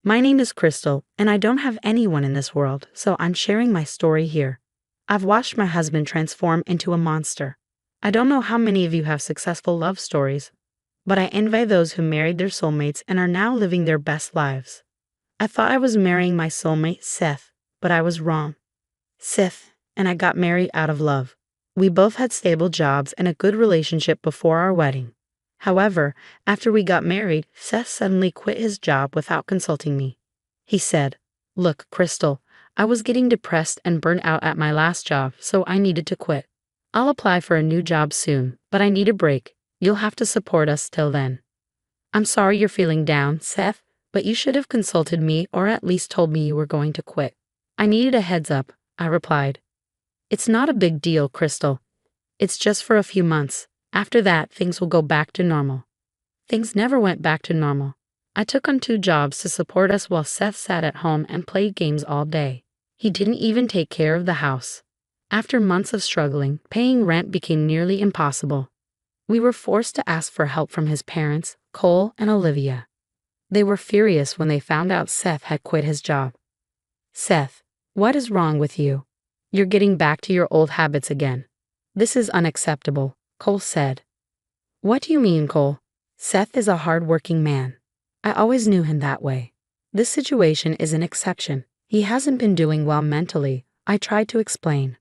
My name is Crystal, and I don't have anyone in this world, so I'm sharing my story here. I've watched my husband transform into a monster. I don't know how many of you have successful love stories, but I envy those who married their soulmates and are now living their best lives. I thought I was marrying my soulmate, Seth, but I was wrong. Seth and I got married out of love. We both had stable jobs and a good relationship before our wedding. However, after we got married, Seth suddenly quit his job without consulting me. He said, "Look, Crystal, I was getting depressed and burnt out at my last job, so I needed to quit. I'll apply for a new job soon, but I need a break. You'll have to support us till then." "I'm sorry you're feeling down, Seth, but you should have consulted me or at least told me you were going to quit." "I needed a heads up," I replied. "It's not a big deal, Crystal. It's just for a few months. After that, things will go back to normal." Things never went back to normal. I took on 2 jobs to support us while Seth sat at home and played games all day. He didn't even take care of the house. After months of struggling, paying rent became nearly impossible. We were forced to ask for help from his parents, Cole and Olivia. They were furious when they found out Seth had quit his job. "Seth, what is wrong with you? You're getting back to your old habits again. This is unacceptable," Cole said. "What do you mean, Cole? Seth is a hard-working man. I always knew him that way. This situation is an exception. He hasn't been doing well mentally," I tried to explain.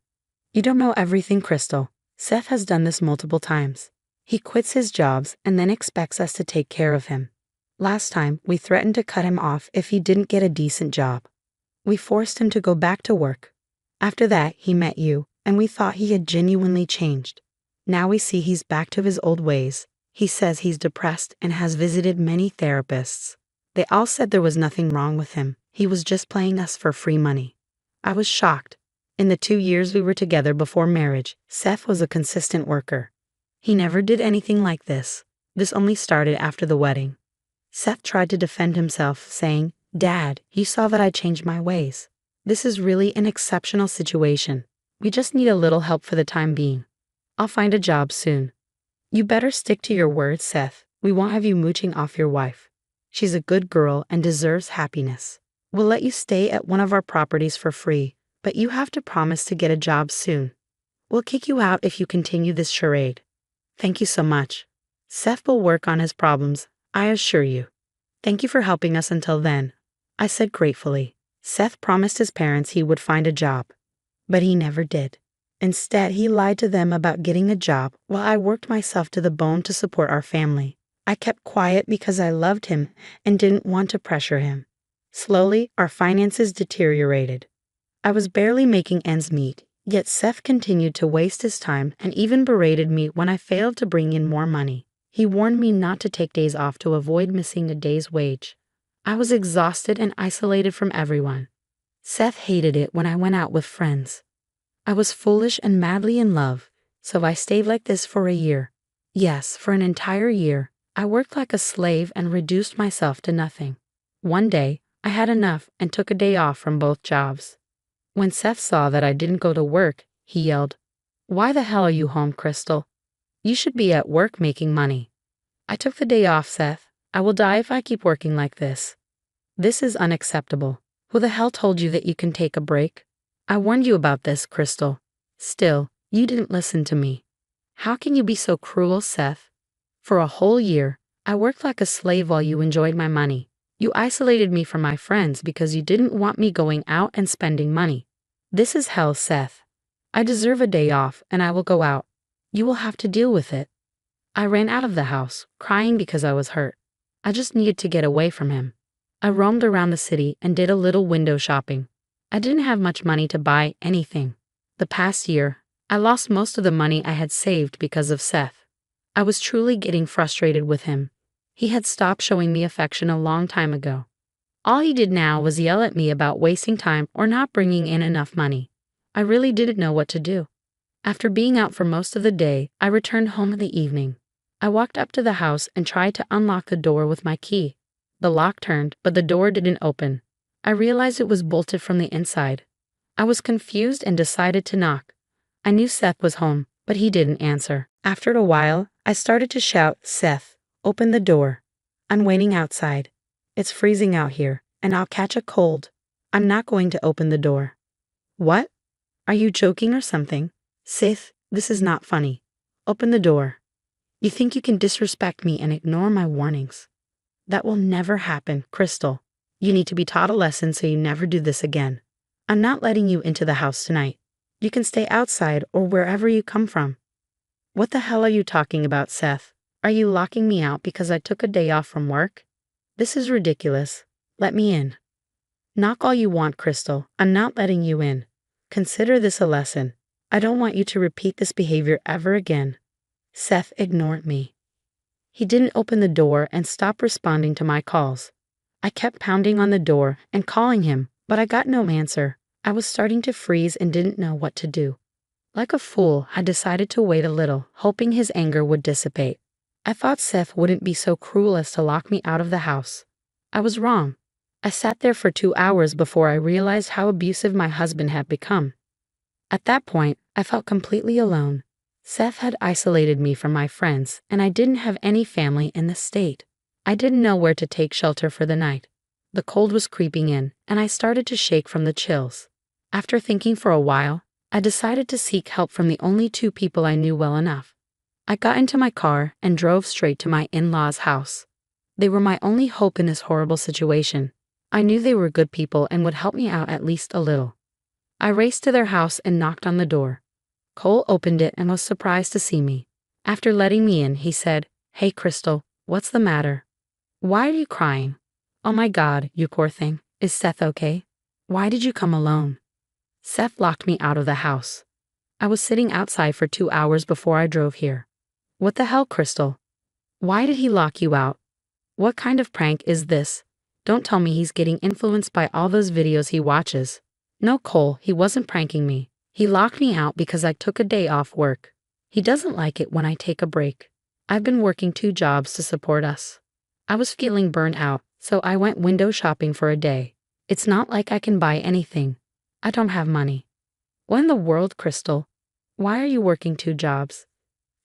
"You don't know everything, Crystal. Seth has done this multiple times. He quits his jobs and then expects us to take care of him. Last time, we threatened to cut him off if he didn't get a decent job. We forced him to go back to work. After that, he met you, and we thought he had genuinely changed. Now we see he's back to his old ways. He says he's depressed and has visited many therapists. They all said there was nothing wrong with him. He was just playing us for free money." I was shocked. In the 2 years we were together before marriage, Seth was a consistent worker. He never did anything like this. This only started after the wedding. Seth tried to defend himself, saying, "Dad, you saw that I changed my ways. This is really an exceptional situation. We just need a little help for the time being. I'll find a job soon." "You better stick to your word, Seth. We won't have you mooching off your wife. She's a good girl and deserves happiness. We'll let you stay at one of our properties for free, but you have to promise to get a job soon. We'll kick you out if you continue this charade." "Thank you so much. Seth will work on his problems, I assure you." "Thank you for helping us until then," I said gratefully. Seth promised his parents he would find a job, but he never did. Instead, he lied to them about getting a job while I worked myself to the bone to support our family. I kept quiet because I loved him and didn't want to pressure him. Slowly, our finances deteriorated. I was barely making ends meet, yet Seth continued to waste his time and even berated me when I failed to bring in more money. He warned me not to take days off to avoid missing a day's wage. I was exhausted and isolated from everyone. Seth hated it when I went out with friends. I was foolish and madly in love, so I stayed like this for a year. Yes, for an entire year. I worked like a slave and reduced myself to nothing. One day, I had enough and took a day off from both jobs. When Seth saw that I didn't go to work, he yelled, "Why the hell are you home, Crystal? You should be at work making money." "I took the day off, Seth. I will die if I keep working like this." "This is unacceptable. Who the hell told you that you can take a break? I warned you about this, Crystal. Still, you didn't listen to me. How can you be so cruel, Seth? For a whole year, I worked like a slave while you enjoyed my money. You isolated me from my friends because you didn't want me going out and spending money. This is hell, Seth. I deserve a day off and I will go out. You will have to deal with it." I ran out of the house, crying because I was hurt. I just needed to get away from him. I roamed around the city and did a little window shopping. I didn't have much money to buy anything. The past year, I lost most of the money I had saved because of Seth. I was truly getting frustrated with him. He had stopped showing me affection a long time ago. All he did now was yell at me about wasting time or not bringing in enough money. I really didn't know what to do. After being out for most of the day, I returned home in the evening. I walked up to the house and tried to unlock the door with my key. The lock turned, but the door didn't open. I realized it was bolted from the inside. I was confused and decided to knock. I knew Seth was home, but he didn't answer. After a while, I started to shout, "Seth, open the door. I'm waiting outside. It's freezing out here. and I'll catch a cold. I'm not going to open the door. What? Are you joking or something? Seth, this is not funny. Open the door. You think you can disrespect me and ignore my warnings? That will never happen, Crystal. You need to be taught a lesson so you never do this again. I'm not letting you into the house tonight. You can stay outside or wherever you come from. What the hell are you talking about, Seth? Are you locking me out because I took a day off from work? This is ridiculous. Let me in. Knock all you want, Crystal. I'm not letting you in. Consider this a lesson. I don't want you to repeat this behavior ever again. Seth ignored me. He didn't open the door and stop responding to my calls. I kept pounding on the door and calling him, but I got no answer. I was starting to freeze and didn't know what to do. Like a fool, I decided to wait a little, hoping his anger would dissipate. I thought Seth wouldn't be so cruel as to lock me out of the house. I was wrong. I sat there for 2 hours before I realized how abusive my husband had become. At that point, I felt completely alone. Seth had isolated me from my friends, and I didn't have any family in the state. I didn't know where to take shelter for the night. The cold was creeping in, and I started to shake from the chills. After thinking for a while, I decided to seek help from the only 2 people I knew well enough. I got into my car and drove straight to my in-laws' house. They were my only hope in this horrible situation. I knew they were good people and would help me out at least a little. I raced to their house and knocked on the door. Cole opened it and was surprised to see me. After letting me in, he said, "Hey, Crystal, what's the matter? Why are you crying? Oh my God, you poor thing. Is Seth okay? Why did you come alone?" Seth locked me out of the house. I was sitting outside for 2 hours before I drove here. What the hell, Crystal? Why did he lock you out? What kind of prank is this? Don't tell me he's getting influenced by all those videos he watches. No, Cole, he wasn't pranking me. He locked me out because I took a day off work. He doesn't like it when I take a break. I've been working 2 jobs to support us. I was feeling burnt out, so I went window shopping for a day. It's not like I can buy anything. I don't have money. What in the world, Crystal? Why are you working 2 jobs?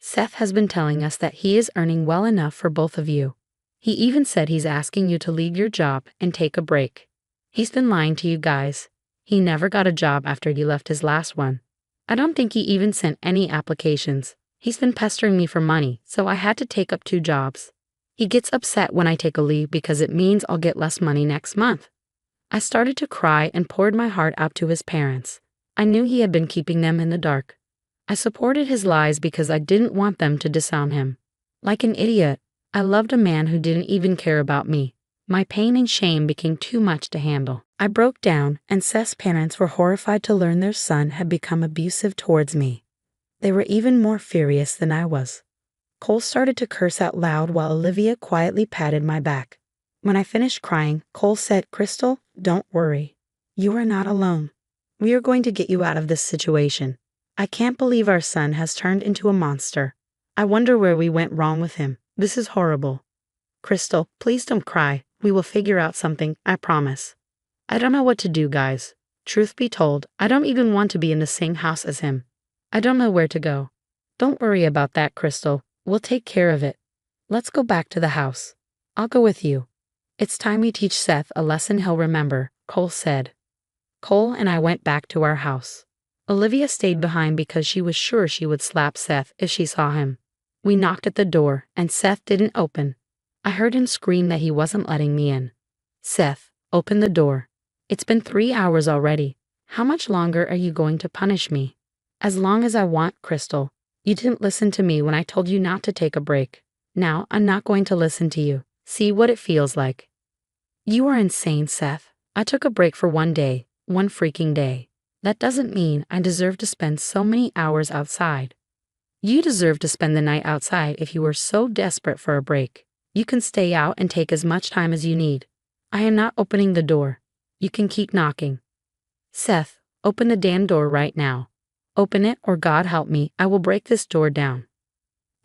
Seth has been telling us that he is earning well enough for both of you. He even said he's asking you to leave your job and take a break. He's been lying to you guys. He never got a job after he left his last one. I don't think he even sent any applications. He's been pestering me for money, so I had to take up 2 jobs. He gets upset when I take a leave because it means I'll get less money next month. I started to cry and poured my heart out to his parents. I knew he had been keeping them in the dark. I supported his lies because I didn't want them to disown him. Like an idiot, I loved a man who didn't even care about me. My pain and shame became too much to handle. I broke down, and Seth's parents were horrified to learn their son had become abusive towards me. They were even more furious than I was. Cole started to curse out loud while Olivia quietly patted my back. When I finished crying, Cole said, "Crystal, don't worry. You are not alone. We are going to get you out of this situation. I can't believe our son has turned into a monster. I wonder where we went wrong with him. This is horrible. Crystal, please don't cry. We will figure out something, I promise." I don't know what to do, guys. Truth be told, I don't even want to be in the same house as him. I don't know where to go. Don't worry about that, Crystal. We'll take care of it. Let's go back to the house. I'll go with you. It's time we teach Seth a lesson he'll remember, Cole said. Cole and I went back to our house. Olivia stayed behind because she was sure she would slap Seth if she saw him. We knocked at the door, and Seth didn't open. I heard him scream that he wasn't letting me in. "Seth, open the door. It's been 3 hours already. How much longer are you going to punish me?" "As long as I want, Crystal. You didn't listen to me when I told you not to take a break. Now I'm not going to listen to you. See what it feels like." "You are insane, Seth. I took a break for 1 day, 1 freaking day. That doesn't mean I deserve to spend so many hours outside. You deserve to spend the night outside if you were so desperate for a break. You can stay out and take as much time as you need. I am not opening the door. You can keep knocking." "Seth, open the damn door right now. Open it or God help me, I will break this door down."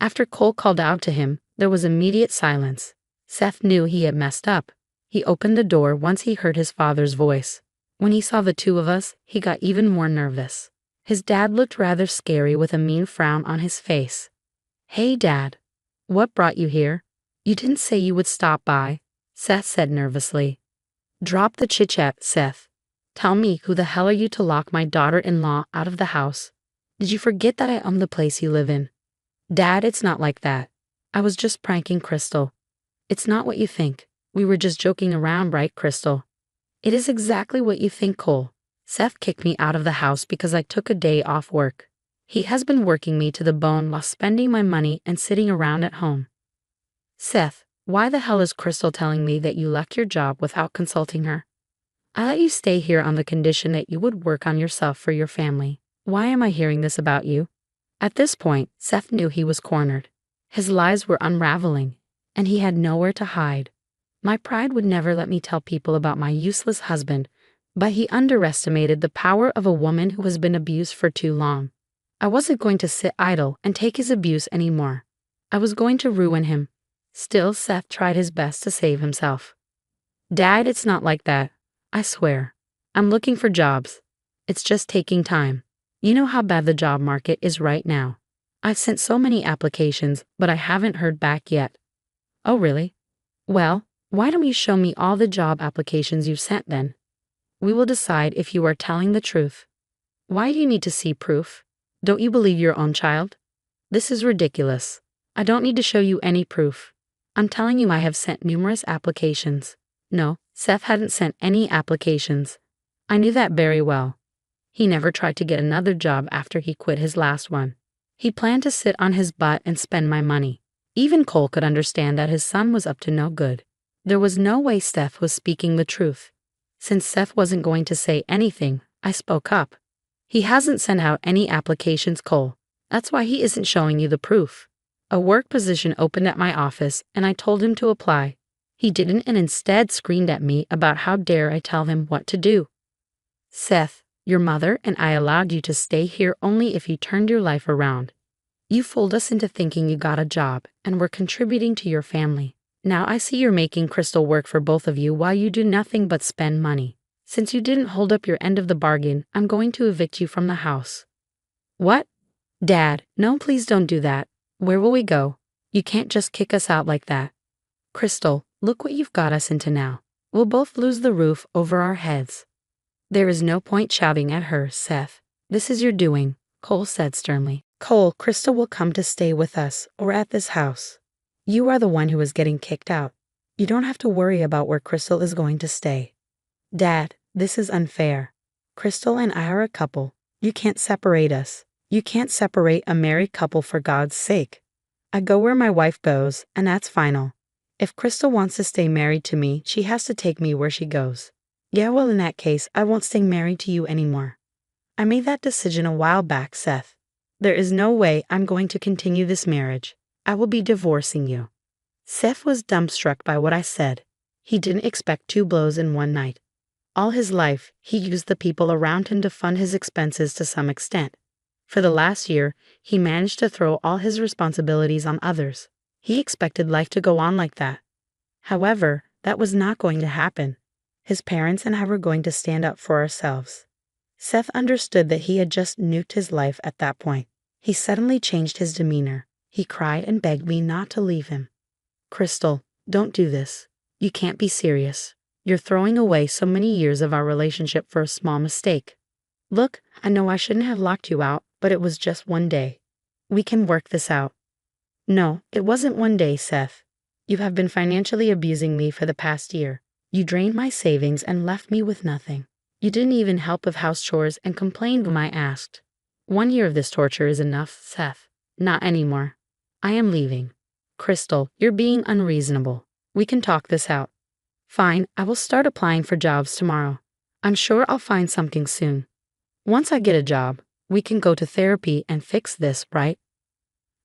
After Cole called out to him, there was immediate silence. Seth knew he had messed up. He opened the door once he heard his father's voice. When he saw the 2 of us, he got even more nervous. His dad looked rather scary with a mean frown on his face. "Hey, Dad. What brought you here? You didn't say you would stop by," Seth said nervously. Drop the chit-chat, Seth. Tell me, who the hell are you to lock my daughter-in-law out of the house? Did you forget that I own the place you live in? Dad, it's not like that. I was just pranking Crystal. It's not what you think. We were just joking around, right, Crystal? It is exactly what you think, Cole. Seth kicked me out of the house because I took a day off work. He has been working me to the bone while spending my money and sitting around at home. Seth, why the hell is Crystal telling me that you left your job without consulting her? I let you stay here on the condition that you would work on yourself for your family. Why am I hearing this about you? At this point, Seth knew he was cornered. His lies were unraveling, and he had nowhere to hide. My pride would never let me tell people about my useless husband, but he underestimated the power of a woman who has been abused for too long. I wasn't going to sit idle and take his abuse anymore. I was going to ruin him. Still, Seth tried his best to save himself. Dad, it's not like that. I swear. I'm looking for jobs. It's just taking time. You know how bad the job market is right now. I've sent so many applications, but I haven't heard back yet. Oh, really? Well, why don't you show me all the job applications you've sent then? We will decide if you are telling the truth. Why do you need to see proof? Don't you believe your own child? This is ridiculous. I don't need to show you any proof. I'm telling you I have sent numerous applications. No, Seth hadn't sent any applications. I knew that very well. He never tried to get another job after he quit his last one. He planned to sit on his butt and spend my money. Even Cole could understand that his son was up to no good. There was no way Seth was speaking the truth. Since Seth wasn't going to say anything, I spoke up. He hasn't sent out any applications, Cole. That's why he isn't showing you the proof. A work position opened at my office, and I told him to apply. He didn't and instead screamed at me about how dare I tell him what to do. Seth, your mother and I allowed you to stay here only if you turned your life around. You fooled us into thinking you got a job and were contributing to your family. Now I see you're making Crystal work for both of you while you do nothing but spend money. Since you didn't hold up your end of the bargain, I'm going to evict you from the house. What? Dad, no, please don't do that. Where will we go? You can't just kick us out like that. Crystal, look what you've got us into now. We'll both lose the roof over our heads. There is no point shouting at her, Seth. This is your doing, Cole said sternly. Cole, Crystal will come to stay with us or at this house. You are the one who is getting kicked out. You don't have to worry about where Crystal is going to stay. Dad, this is unfair. Crystal and I are a couple. You can't separate us. You can't separate a married couple for God's sake. I go where my wife goes, and that's final. If Crystal wants to stay married to me, she has to take me where she goes. Yeah, well, in that case, I won't stay married to you anymore. I made that decision a while back, Seth. There is no way I'm going to continue this marriage. I will be divorcing you. Seth was dumbstruck by what I said. He didn't expect 2 blows in one night. All his life, he used the people around him to fund his expenses to some extent. For the last year, he managed to throw all his responsibilities on others. He expected life to go on like that. However, that was not going to happen. His parents and I were going to stand up for ourselves. Seth understood that he had just nuked his life at that point. He suddenly changed his demeanor. He cried and begged me not to leave him. Crystal, don't do this. You can't be serious. You're throwing away so many years of our relationship for a small mistake. Look, I know I shouldn't have locked you out, but it was just one day. We can work this out. No, it wasn't one day, Seth. You have been financially abusing me for the past year. You drained my savings and left me with nothing. You didn't even help with house chores and complained when I asked. 1 year of this torture is enough, Seth. Not anymore. I am leaving. Crystal, you're being unreasonable. We can talk this out. Fine, I will start applying for jobs tomorrow. I'm sure I'll find something soon. Once I get a job, we can go to therapy and fix this, right?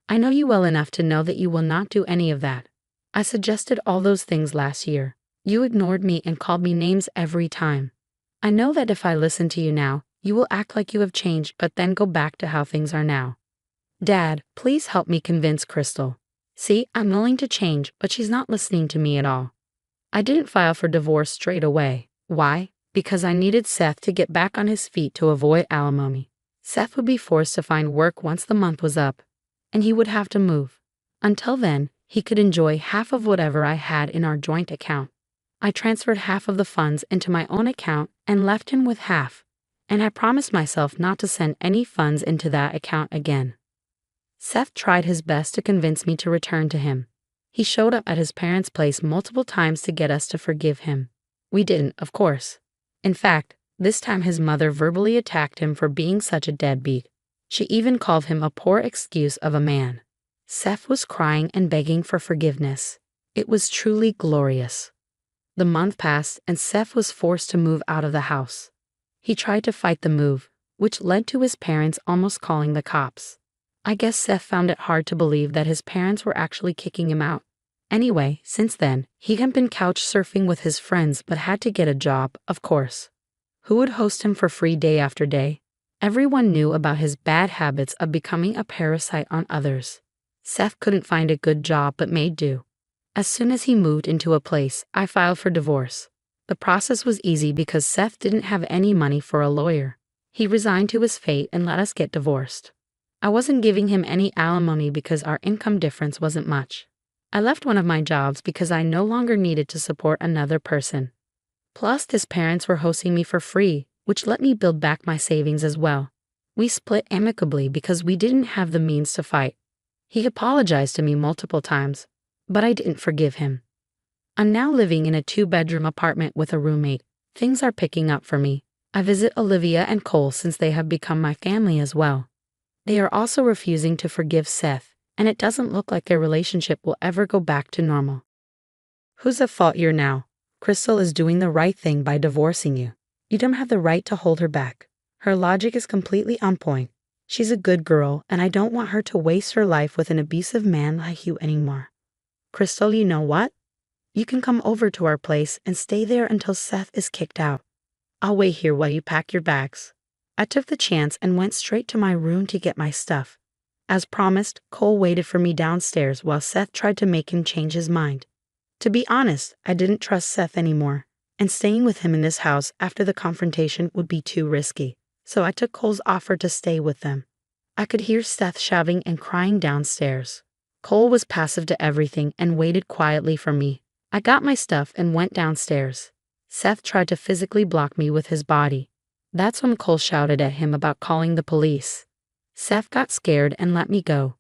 I know you well enough to know that you will not do any of that. I suggested all those things last year. You ignored me and called me names every time. I know that if I listen to you now, you will act like you have changed but then go back to how things are now. Dad, please help me convince Crystal. See, I'm willing to change, but she's not listening to me at all. I didn't file for divorce straight away. Why? Because I needed Seth to get back on his feet to avoid alimony. Seth would be forced to find work once the month was up, and he would have to move. Until then, he could enjoy half of whatever I had in our joint account. I transferred half of the funds into my own account and left him with half, and I promised myself not to send any funds into that account again. Seth tried his best to convince me to return to him. He showed up at his parents' place multiple times to get us to forgive him. We didn't, of course. In fact, this time his mother verbally attacked him for being such a deadbeat. She even called him a poor excuse of a man. Seth was crying and begging for forgiveness. It was truly glorious. The month passed and Seth was forced to move out of the house. He tried to fight the move, which led to his parents almost calling the cops. I guess Seth found it hard to believe that his parents were actually kicking him out. Anyway, since then, he had been couch surfing with his friends but had to get a job, of course. Who would host him for free day after day? Everyone knew about his bad habits of becoming a parasite on others. Seth couldn't find a good job but made do. As soon as he moved into a place, I filed for divorce. The process was easy because Seth didn't have any money for a lawyer. He resigned to his fate and let us get divorced. I wasn't giving him any alimony because our income difference wasn't much. I left one of my jobs because I no longer needed to support another person. Plus, his parents were hosting me for free, which let me build back my savings as well. We split amicably because we didn't have the means to fight. He apologized to me multiple times, but I didn't forgive him. I'm now living in a 2-bedroom apartment with a roommate. Things are picking up for me. I visit Olivia and Cole since they have become my family as well. They are also refusing to forgive Seth, and it doesn't look like their relationship will ever go back to normal. Who's at fault here now? Crystal is doing the right thing by divorcing you. You don't have the right to hold her back. Her logic is completely on point. She's a good girl, and I don't want her to waste her life with an abusive man like you anymore. Crystal, you know what? You can come over to our place and stay there until Seth is kicked out. I'll wait here while you pack your bags. I took the chance and went straight to my room to get my stuff. As promised, Cole waited for me downstairs while Seth tried to make him change his mind. To be honest, I didn't trust Seth anymore, and staying with him in this house after the confrontation would be too risky, so I took Cole's offer to stay with them. I could hear Seth shouting and crying downstairs. Cole was passive to everything and waited quietly for me. I got my stuff and went downstairs. Seth tried to physically block me with his body. That's when Cole shouted at him about calling the police. Seth got scared and let me go.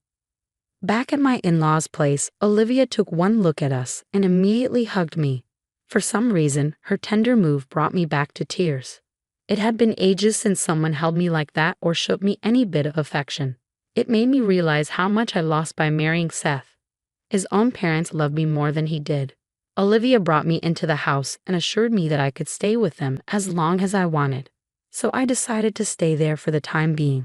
Back at my in-laws' place, Olivia took one look at us and immediately hugged me. For some reason, her tender move brought me back to tears. It had been ages since someone held me like that or showed me any bit of affection. It made me realize how much I lost by marrying Seth. His own parents loved me more than he did. Olivia brought me into the house and assured me that I could stay with them as long as I wanted. So I decided to stay there for the time being.